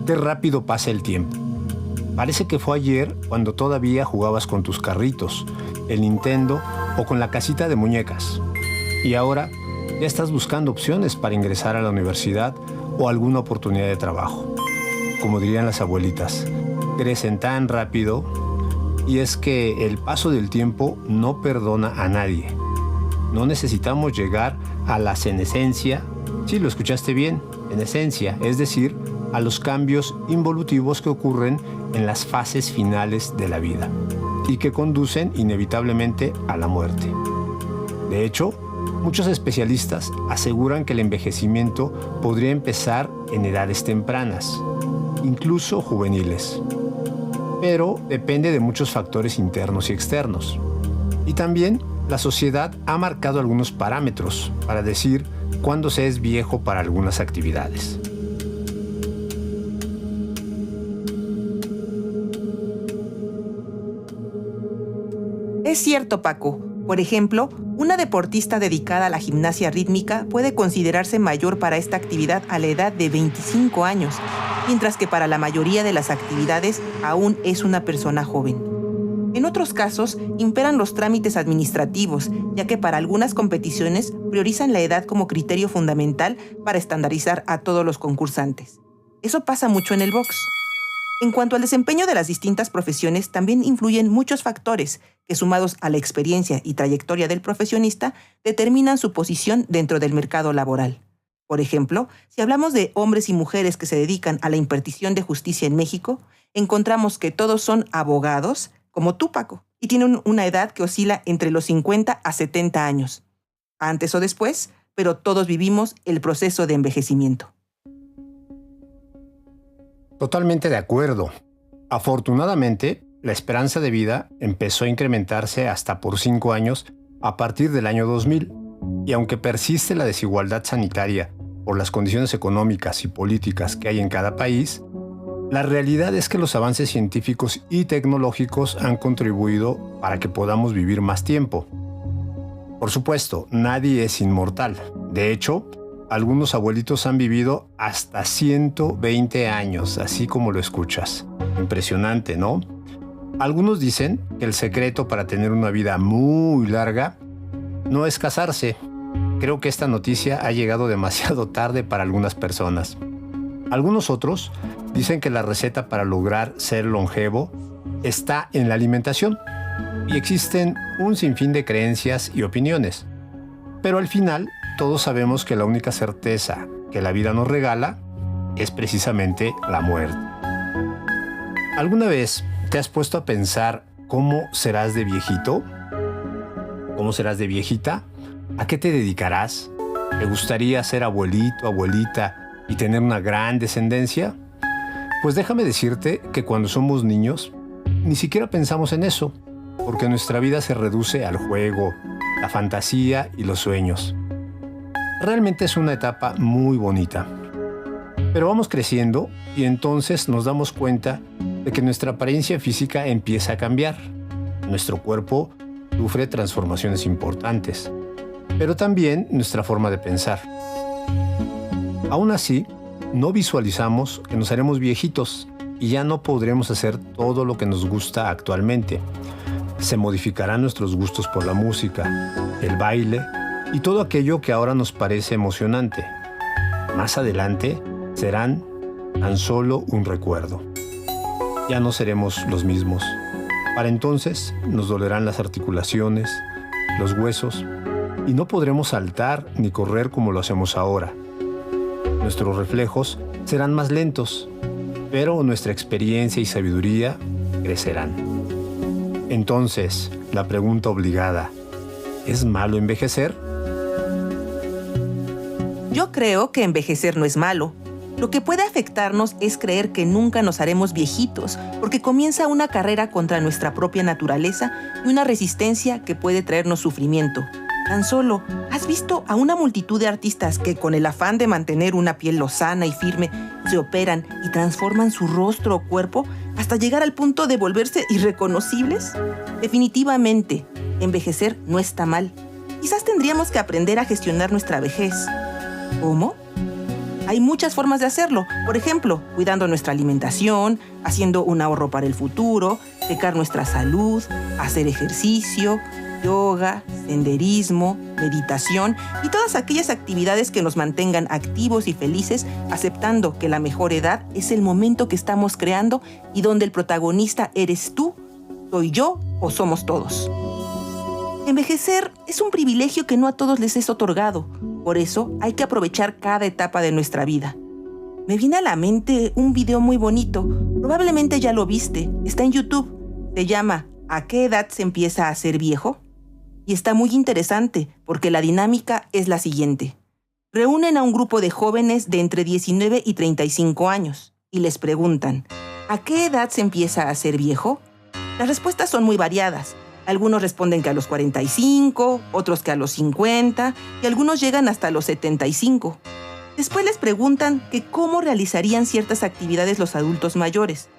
Qué rápido pasa el tiempo. Parece que fue ayer cuando todavía jugabas con tus carritos, el Nintendo o con la casita de muñecas. Y ahora ya estás buscando opciones para ingresar a la universidad o alguna oportunidad de trabajo. Como dirían las abuelitas, crecen tan rápido, y es que el paso del tiempo no perdona a nadie. No necesitamos llegar a la senescencia, sí, lo escuchaste bien, senescencia, es decir, a los cambios involutivos que ocurren en las fases finales de la vida y que conducen inevitablemente a la muerte. De hecho, muchos especialistas aseguran que el envejecimiento podría empezar en edades tempranas, incluso juveniles. Pero depende de muchos factores internos y externos. Y también la sociedad ha marcado algunos parámetros para decir cuándo se es viejo para algunas actividades. Es cierto, Paco. Por ejemplo, una deportista dedicada a la gimnasia rítmica puede considerarse mayor para esta actividad a la edad de 25 años, mientras que para la mayoría de las actividades aún es una persona joven. En otros casos, imperan los trámites administrativos, ya que para algunas competiciones priorizan la edad como criterio fundamental para estandarizar a todos los concursantes. Eso pasa mucho en el box. En cuanto al desempeño de las distintas profesiones, también influyen muchos factores que, sumados a la experiencia y trayectoria del profesionista, determinan su posición dentro del mercado laboral. Por ejemplo, si hablamos de hombres y mujeres que se dedican a la impartición de justicia en México, encontramos que todos son abogados, como tú, Paco, y tienen una edad que oscila entre los 50 a 70 años. Antes o después, pero todos vivimos el proceso de envejecimiento. Totalmente de acuerdo. Afortunadamente, la esperanza de vida empezó a incrementarse hasta por 5 años a partir del año 2000. Y aunque persiste la desigualdad sanitaria por las condiciones económicas y políticas que hay en cada país, la realidad es que los avances científicos y tecnológicos han contribuido para que podamos vivir más tiempo. Por supuesto, nadie es inmortal. De hecho, algunos abuelitos han vivido hasta 120 años, así como lo escuchas. Impresionante, ¿no? Algunos dicen que el secreto para tener una vida muy larga no es casarse. Creo que esta noticia ha llegado demasiado tarde para algunas personas. Algunos otros dicen que la receta para lograr ser longevo está en la alimentación. Y existen un sinfín de creencias y opiniones. Pero al final, todos sabemos que la única certeza que la vida nos regala es precisamente la muerte. ¿Alguna vez te has puesto a pensar cómo serás de viejito? ¿Cómo serás de viejita? ¿A qué te dedicarás? ¿Te gustaría ser abuelito, abuelita y tener una gran descendencia? Pues déjame decirte que cuando somos niños, ni siquiera pensamos en eso, porque nuestra vida se reduce al juego, la fantasía y los sueños. Realmente es una etapa muy bonita. Pero vamos creciendo y entonces nos damos cuenta de que nuestra apariencia física empieza a cambiar. Nuestro cuerpo sufre transformaciones importantes, pero también nuestra forma de pensar. Aún así, no visualizamos que nos haremos viejitos y ya no podremos hacer todo lo que nos gusta actualmente. Se modificarán nuestros gustos por la música, el baile y todo aquello que ahora nos parece emocionante. Más adelante serán tan solo un recuerdo. Ya no seremos los mismos. Para entonces nos dolerán las articulaciones, los huesos, y no podremos saltar ni correr como lo hacemos ahora. Nuestros reflejos serán más lentos, pero nuestra experiencia y sabiduría crecerán. Entonces, la pregunta obligada, ¿es malo envejecer? Yo creo que envejecer no es malo. Lo que puede afectarnos es creer que nunca nos haremos viejitos, porque comienza una carrera contra nuestra propia naturaleza y una resistencia que puede traernos sufrimiento. Tan solo, ¿has visto a una multitud de artistas que, con el afán de mantener una piel lozana y firme, se operan y transforman su rostro o cuerpo hasta llegar al punto de volverse irreconocibles? Definitivamente, envejecer no está mal. Quizás tendríamos que aprender a gestionar nuestra vejez. ¿Cómo? Hay muchas formas de hacerlo. Por ejemplo, cuidando nuestra alimentación, haciendo un ahorro para el futuro, checar nuestra salud, hacer ejercicio, yoga, senderismo, meditación y todas aquellas actividades que nos mantengan activos y felices, aceptando que la mejor edad es el momento que estamos creando y donde el protagonista eres tú, soy yo o somos todos. Envejecer es un privilegio que no a todos les es otorgado. Por eso hay que aprovechar cada etapa de nuestra vida. Me viene a la mente un video muy bonito. Probablemente ya lo viste. Está en YouTube. Se llama ¿A qué edad se empieza a ser viejo? Y está muy interesante porque la dinámica es la siguiente. Reúnen a un grupo de jóvenes de entre 19 y 35 años y les preguntan ¿a qué edad se empieza a ser viejo? Las respuestas son muy variadas. Algunos responden que a los 45, otros que a los 50 y algunos llegan hasta los 75. Después les preguntan que cómo realizarían ciertas actividades los adultos mayores,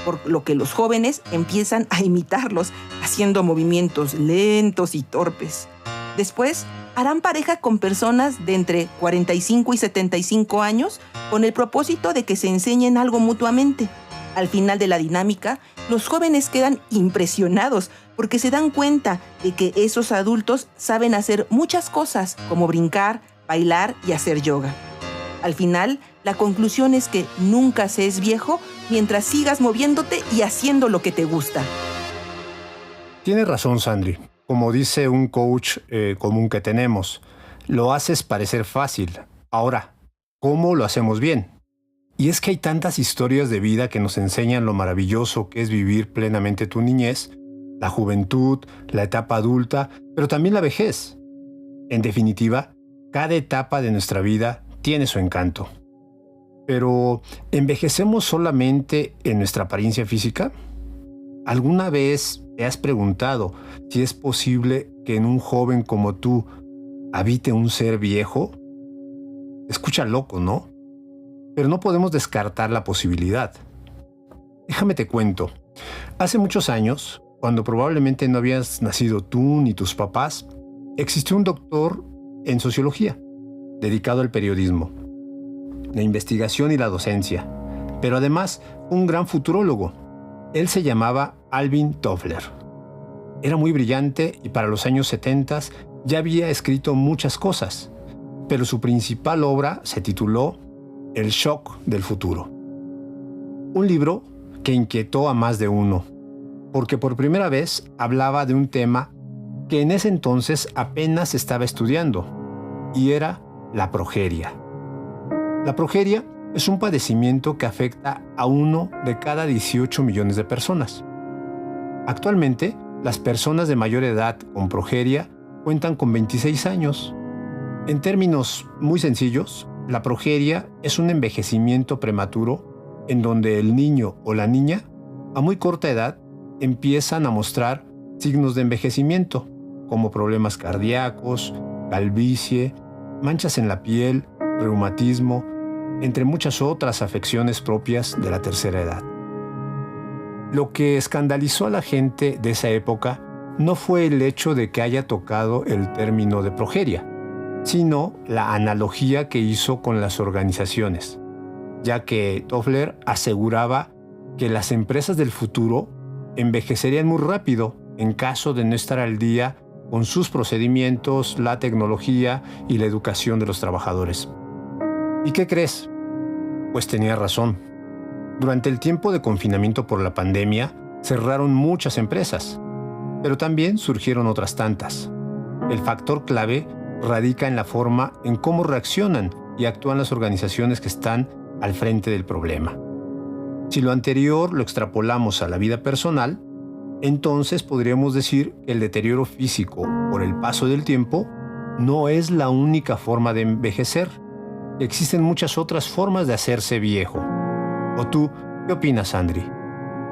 por lo que los jóvenes empiezan a imitarlos, haciendo movimientos lentos y torpes. Después, harán pareja con personas de entre 45 y 75 años con el propósito de que se enseñen algo mutuamente. Al final de la dinámica, los jóvenes quedan impresionados porque se dan cuenta de que esos adultos saben hacer muchas cosas como brincar, bailar y hacer yoga. Al final, la conclusión es que nunca se es viejo mientras sigas moviéndote y haciendo lo que te gusta. Tienes razón, Sandri. Como dice un coach común que tenemos, lo haces parecer fácil. Ahora, ¿cómo lo hacemos bien? Y es que hay tantas historias de vida que nos enseñan lo maravilloso que es vivir plenamente tu niñez, la juventud, la etapa adulta, pero también la vejez. En definitiva, cada etapa de nuestra vida tiene su encanto. Pero, ¿envejecemos solamente en nuestra apariencia física? ¿Alguna vez te has preguntado si es posible que en un joven como tú habite un ser viejo? Escucha loco, ¿no? Pero no podemos descartar la posibilidad. Déjame te cuento. Hace muchos años, cuando probablemente no habías nacido tú ni tus papás, existió un doctor en sociología, dedicado al periodismo, la investigación y la docencia, pero además un gran futurólogo. Él se llamaba Alvin Toffler. Era muy brillante y para los años 70 ya había escrito muchas cosas, pero su principal obra se tituló El shock del futuro. Un libro que inquietó a más de uno, porque por primera vez hablaba de un tema que en ese entonces apenas estaba estudiando, y era la progeria. La progeria es un padecimiento que afecta a 1 de cada 18 millones de personas. Actualmente, las personas de mayor edad con progeria cuentan con 26 años. En términos muy sencillos, la progeria es un envejecimiento prematuro en donde el niño o la niña, a muy corta edad, empiezan a mostrar signos de envejecimiento, como problemas cardíacos, calvicie, manchas en la piel, reumatismo, entre muchas otras afecciones propias de la tercera edad. Lo que escandalizó a la gente de esa época no fue el hecho de que haya tocado el término de progeria, sino la analogía que hizo con las organizaciones, ya que Toffler aseguraba que las empresas del futuro envejecerían muy rápido en caso de no estar al día con sus procedimientos, la tecnología y la educación de los trabajadores. ¿Y qué crees? Pues tenía razón. Durante el tiempo de confinamiento por la pandemia, cerraron muchas empresas, pero también surgieron otras tantas. El factor clave radica en la forma en cómo reaccionan y actúan las organizaciones que están al frente del problema. Si lo anterior lo extrapolamos a la vida personal, entonces podríamos decir que el deterioro físico por el paso del tiempo no es la única forma de envejecer. Existen muchas otras formas de hacerse viejo. ¿O tú, qué opinas, Sandri?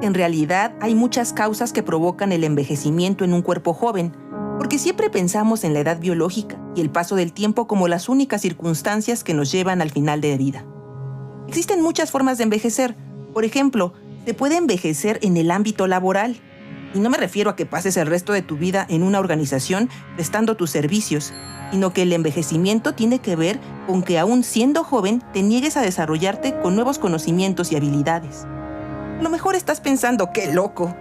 En realidad, hay muchas causas que provocan el envejecimiento en un cuerpo joven, porque siempre pensamos en la edad biológica y el paso del tiempo como las únicas circunstancias que nos llevan al final de vida. Existen muchas formas de envejecer. Por ejemplo, se puede envejecer en el ámbito laboral. Y no me refiero a que pases el resto de tu vida en una organización prestando tus servicios, sino que el envejecimiento tiene que ver con que aún siendo joven te niegues a desarrollarte con nuevos conocimientos y habilidades. A lo mejor estás pensando, ¡qué loco!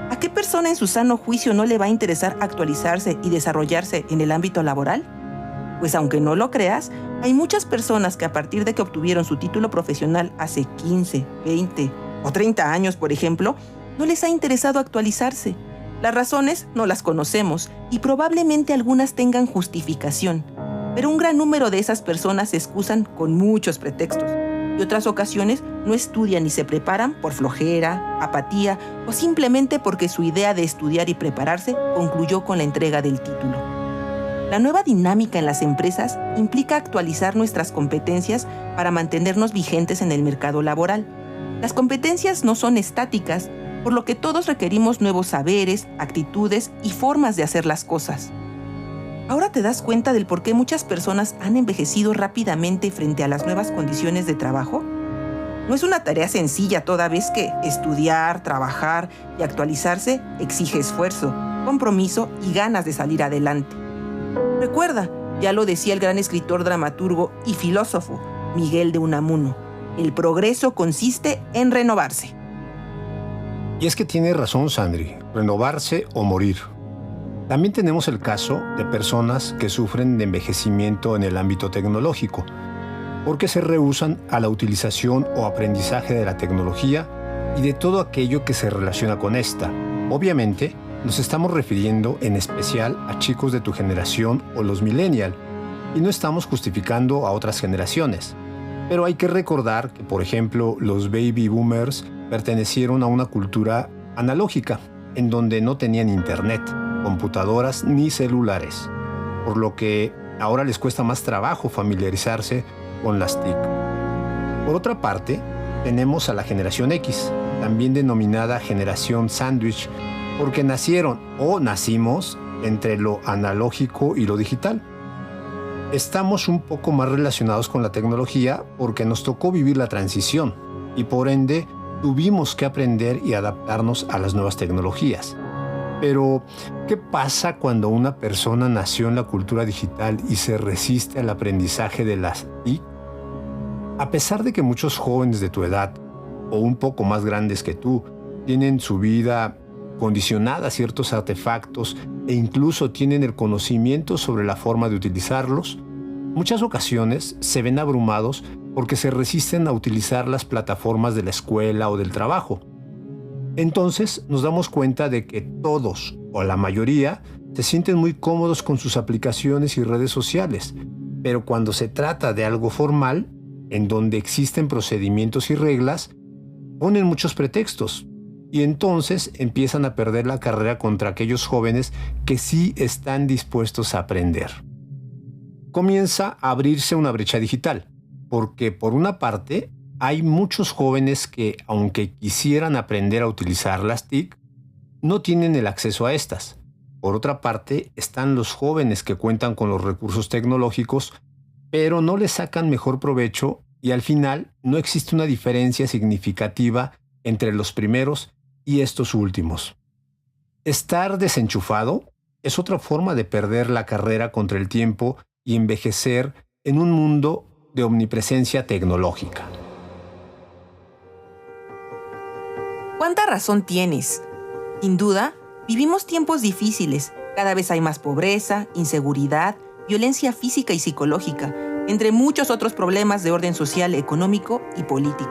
¿A qué persona en su sano juicio no le va a interesar actualizarse y desarrollarse en el ámbito laboral? Pues aunque no lo creas, hay muchas personas que a partir de que obtuvieron su título profesional hace 15, 20 o 30 años, por ejemplo, no les ha interesado actualizarse. Las razones no las conocemos y probablemente algunas tengan justificación, pero un gran número de esas personas se excusan con muchos pretextos y otras ocasiones no estudian ni se preparan por flojera, apatía o simplemente porque su idea de estudiar y prepararse concluyó con la entrega del título. La nueva dinámica en las empresas implica actualizar nuestras competencias para mantenernos vigentes en el mercado laboral. Las competencias no son estáticas, por lo que todos requerimos nuevos saberes, actitudes y formas de hacer las cosas. ¿Ahora te das cuenta del por qué muchas personas han envejecido rápidamente frente a las nuevas condiciones de trabajo? No es una tarea sencilla toda vez que estudiar, trabajar y actualizarse exige esfuerzo, compromiso y ganas de salir adelante. Recuerda, ya lo decía el gran escritor, dramaturgo y filósofo Miguel de Unamuno, el progreso consiste en renovarse. Y es que tiene razón Sandri, renovarse o morir. También tenemos el caso de personas que sufren de envejecimiento en el ámbito tecnológico, porque se rehúsan a la utilización o aprendizaje de la tecnología y de todo aquello que se relaciona con esta. Obviamente, nos estamos refiriendo en especial a chicos de tu generación o los millennial, y no estamos justificando a otras generaciones. Pero hay que recordar que, por ejemplo, los baby boomers pertenecieron a una cultura analógica, en donde no tenían internet, computadoras ni celulares, por lo que ahora les cuesta más trabajo familiarizarse con las TIC. Por otra parte, tenemos a la generación X, también denominada generación sándwich, porque nacieron o nacimos entre lo analógico y lo digital. Estamos un poco más relacionados con la tecnología porque nos tocó vivir la transición y por ende tuvimos que aprender y adaptarnos a las nuevas tecnologías. Pero, ¿qué pasa cuando una persona nació en la cultura digital y se resiste al aprendizaje de las TIC? A pesar de que muchos jóvenes de tu edad o un poco más grandes que tú tienen su vida condicionada a ciertos artefactos e incluso tienen el conocimiento sobre la forma de utilizarlos, muchas ocasiones se ven abrumados porque se resisten a utilizar las plataformas de la escuela o del trabajo. Entonces nos damos cuenta de que todos, o la mayoría, se sienten muy cómodos con sus aplicaciones y redes sociales, pero cuando se trata de algo formal, en donde existen procedimientos y reglas, ponen muchos pretextos. Y entonces empiezan a perder la carrera contra aquellos jóvenes que sí están dispuestos a aprender. Comienza a abrirse una brecha digital, porque por una parte hay muchos jóvenes que, aunque quisieran aprender a utilizar las TIC, no tienen el acceso a estas. Por otra parte, están los jóvenes que cuentan con los recursos tecnológicos, pero no les sacan mejor provecho y al final no existe una diferencia significativa entre los primeros y estos últimos. Estar desenchufado es otra forma de perder la carrera contra el tiempo y envejecer en un mundo de omnipresencia tecnológica. ¿Cuánta razón tienes? Sin duda, vivimos tiempos difíciles. Cada vez hay más pobreza, inseguridad, violencia física y psicológica, entre muchos otros problemas de orden social, económico y político.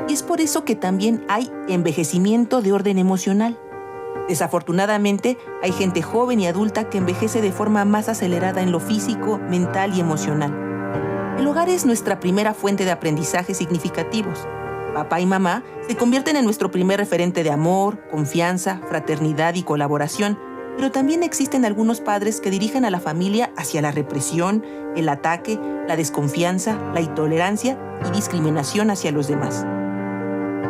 Y es por eso que también hay envejecimiento de orden emocional. Desafortunadamente, hay gente joven y adulta que envejece de forma más acelerada en lo físico, mental y emocional. El hogar es nuestra primera fuente de aprendizajes significativos. Papá y mamá se convierten en nuestro primer referente de amor, confianza, fraternidad y colaboración, pero también existen algunos padres que dirigen a la familia hacia la represión, el ataque, la desconfianza, la intolerancia y discriminación hacia los demás.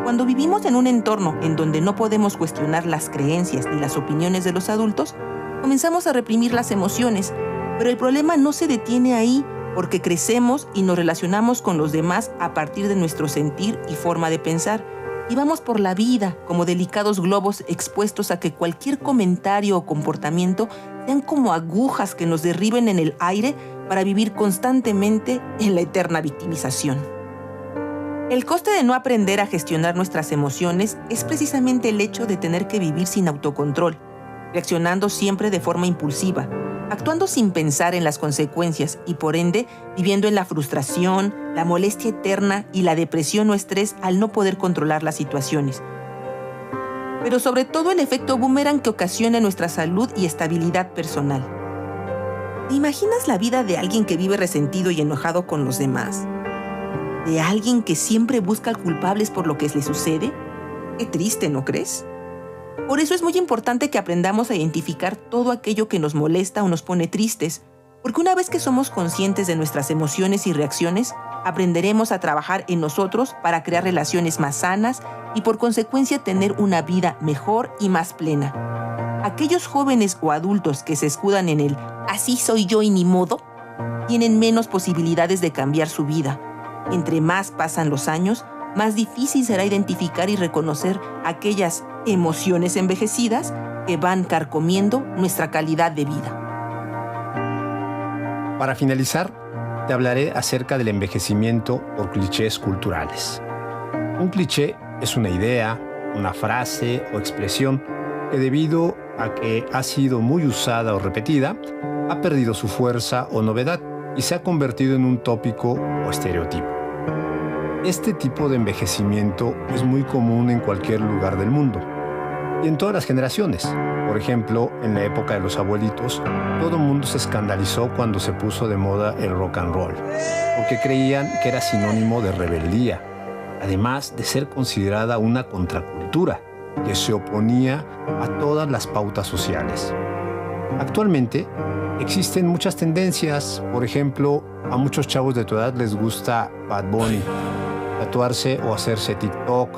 Cuando vivimos en un entorno en donde no podemos cuestionar las creencias ni las opiniones de los adultos, comenzamos a reprimir las emociones, pero el problema no se detiene ahí porque crecemos y nos relacionamos con los demás a partir de nuestro sentir y forma de pensar, y vamos por la vida como delicados globos expuestos a que cualquier comentario o comportamiento sean como agujas que nos derriben en el aire para vivir constantemente en la eterna victimización. El coste de no aprender a gestionar nuestras emociones es precisamente el hecho de tener que vivir sin autocontrol, reaccionando siempre de forma impulsiva, actuando sin pensar en las consecuencias y por ende viviendo en la frustración, la molestia eterna y la depresión o estrés al no poder controlar las situaciones. Pero sobre todo el efecto boomerang que ocasiona en nuestra salud y estabilidad personal. ¿Te imaginas la vida de alguien que vive resentido y enojado con los demás? ¿De alguien que siempre busca culpables por lo que le sucede? Qué triste, ¿no crees? Por eso es muy importante que aprendamos a identificar todo aquello que nos molesta o nos pone tristes, porque una vez que somos conscientes de nuestras emociones y reacciones, aprenderemos a trabajar en nosotros para crear relaciones más sanas y por consecuencia tener una vida mejor y más plena. Aquellos jóvenes o adultos que se escudan en el "así soy yo y ni modo", tienen menos posibilidades de cambiar su vida. Entre más pasan los años, más difícil será identificar y reconocer aquellas emociones envejecidas que van carcomiendo nuestra calidad de vida. Para finalizar, te hablaré acerca del envejecimiento por clichés culturales. Un cliché es una idea, una frase o expresión que debido a que ha sido muy usada o repetida, ha perdido su fuerza o novedad y se ha convertido en un tópico o estereotipo. Este tipo de envejecimiento es muy común en cualquier lugar del mundo y en todas las generaciones. Por ejemplo, en la época de los abuelitos, todo el mundo se escandalizó cuando se puso de moda el rock and roll, porque creían que era sinónimo de rebeldía, además de ser considerada una contracultura que se oponía a todas las pautas sociales. Actualmente existen muchas tendencias. Por ejemplo, a muchos chavos de tu edad les gusta Bad Bunny, tatuarse o hacerse TikTok.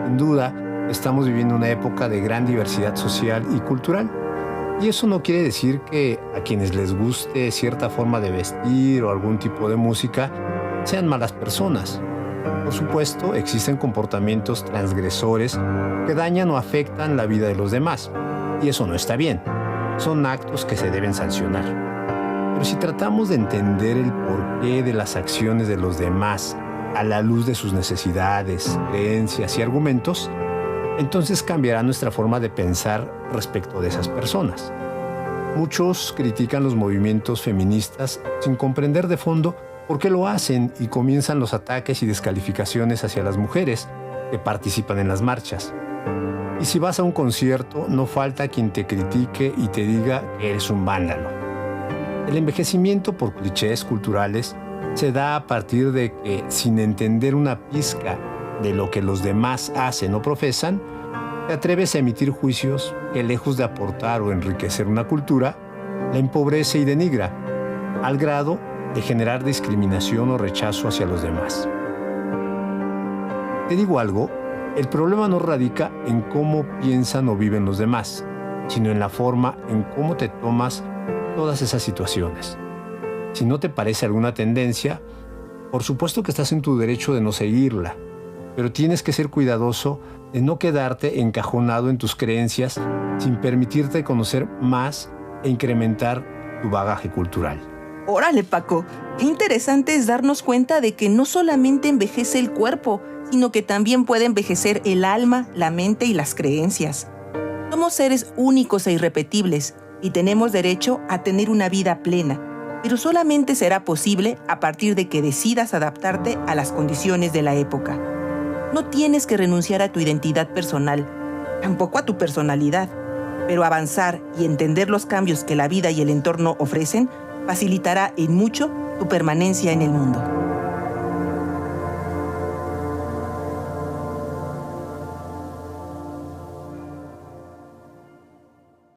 Sin duda, estamos viviendo una época de gran diversidad social y cultural. Y eso no quiere decir que a quienes les guste cierta forma de vestir o algún tipo de música sean malas personas. Por supuesto, existen comportamientos transgresores que dañan o afectan la vida de los demás. Y eso no está bien. Son actos que se deben sancionar. Pero si tratamos de entender el porqué de las acciones de los demás a la luz de sus necesidades, creencias y argumentos, entonces cambiará nuestra forma de pensar respecto de esas personas. Muchos critican los movimientos feministas sin comprender de fondo por qué lo hacen y comienzan los ataques y descalificaciones hacia las mujeres que participan en las marchas. Y si vas a un concierto, no falta quien te critique y te diga que eres un vándalo. El envejecimiento por clichés culturales se da a partir de que, sin entender una pizca de lo que los demás hacen o profesan, te atreves a emitir juicios que, lejos de aportar o enriquecer una cultura, la empobrece y denigra, al grado de generar discriminación o rechazo hacia los demás. Te digo algo, el problema no radica en cómo piensan o viven los demás, sino en la forma en cómo te tomas todas esas situaciones. Si no te parece alguna tendencia, por supuesto que estás en tu derecho de no seguirla, pero tienes que ser cuidadoso de no quedarte encajonado en tus creencias sin permitirte conocer más e incrementar tu bagaje cultural. Órale, Paco, qué interesante es darnos cuenta de que no solamente envejece el cuerpo, sino que también puede envejecer el alma, la mente y las creencias. Somos seres únicos e irrepetibles y tenemos derecho a tener una vida plena, pero solamente será posible a partir de que decidas adaptarte a las condiciones de la época. No tienes que renunciar a tu identidad personal, tampoco a tu personalidad, pero avanzar y entender los cambios que la vida y el entorno ofrecen facilitará en mucho tu permanencia en el mundo.